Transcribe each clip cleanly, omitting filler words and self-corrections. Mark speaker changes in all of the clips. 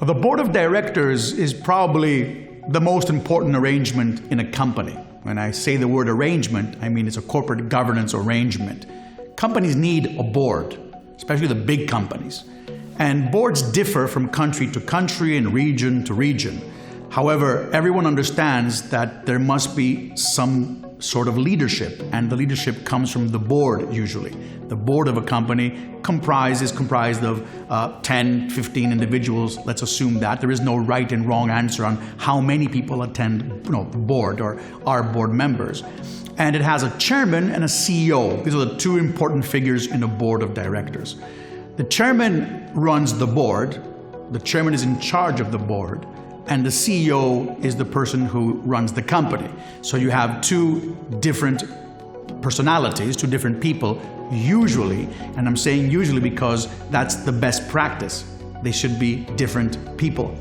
Speaker 1: Well, the board of directors is probably the most important arrangement in a company. When I say the word arrangement, I mean it's a corporate governance arrangement. Companies need a board, especially the big companies. And boards differ from country to country and region to region. However, everyone understands that there must be some sort of leadership, and the leadership comes from the board usually. The board of a company is comprised of 10, 15 individuals. Let's assume that. There is no right and wrong answer on how many people attend the board or are board members. And it has a chairman and a CEO. These are the two important figures in a board of directors. The chairman runs the board, the chairman is in charge of the board, and the CEO is the person who runs the company. So you have two different personalities, two different people, usually, and I'm saying usually because that's the best practice. They should be different people.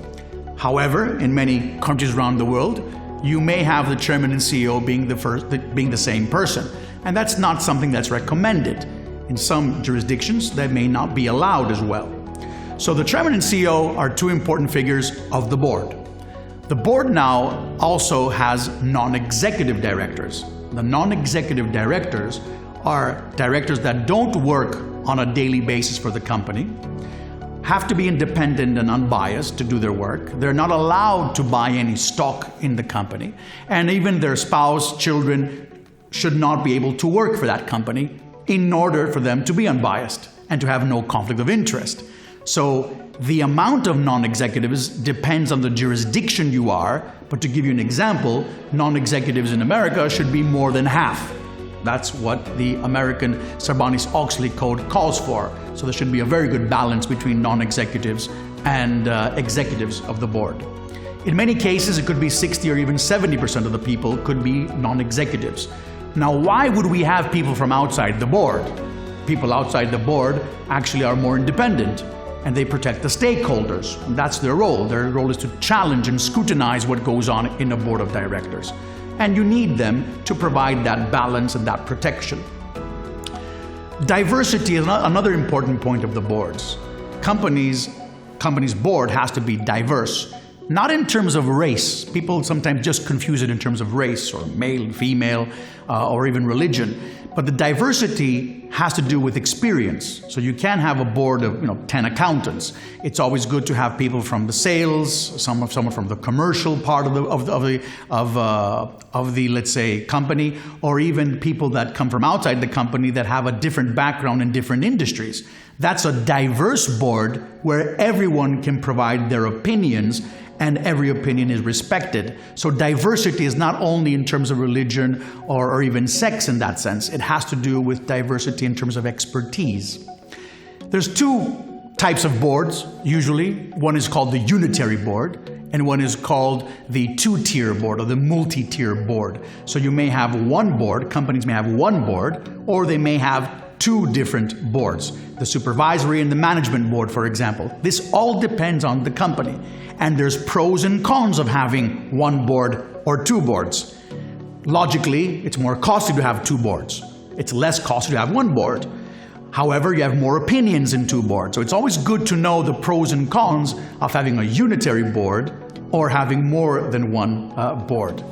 Speaker 1: However, in many countries around the world, you may have the chairman and CEO being the same person, and that's not something that's recommended. In some jurisdictions, that may not be allowed as well. So the chairman and CEO are two important figures of the board. The board now also has non-executive directors. The non-executive directors are directors that don't work on a daily basis for the company, have to be independent and unbiased to do their work. They're not allowed to buy any stock in the company, and even their spouse, children should not be able to work for that company in order for them to be unbiased and to have no conflict of interest. So the amount of non-executives depends on the jurisdiction you are, but to give you an example, non-executives in America should be more than half. That's what the American Sarbanes-Oxley Code calls for. So there should be a very good balance between non-executives and executives of the board. In many cases, it could be 60 or even 70% of the people could be non-executives. Now, why would we have people from outside the board? People outside the board actually are more independent, and they protect the stakeholders. And that's their role. Their role is to challenge and scrutinize what goes on in a board of directors. And you need them to provide that balance and that protection. Diversity is another important point of the boards. Company's board has to be diverse. Not in terms of race. People sometimes just confuse it in terms of race or male, female, or even religion. But the diversity has to do with experience. So you can't have a board of 10 accountants. It's always good to have people from the sales, someone from the commercial part of the let's say company, or even people that come from outside the company that have a different background in different industries. That's a diverse board where everyone can provide their opinions and every opinion is respected. So diversity is not only in terms of religion or even sex in that sense. It has to do with diversity in terms of expertise. There's two types of boards, usually. One is called the unitary board, and one is called the two-tier board or the multi-tier board. So you may have one board, companies may have one board, or they may have two different boards. The supervisory and the management board, for example. This all depends on the company. And there's pros and cons of having one board or two boards. Logically, it's more costly to have two boards. It's less costly to have one board. However, you have more opinions in two boards. So it's always good to know the pros and cons of having a unitary board or having more than one board.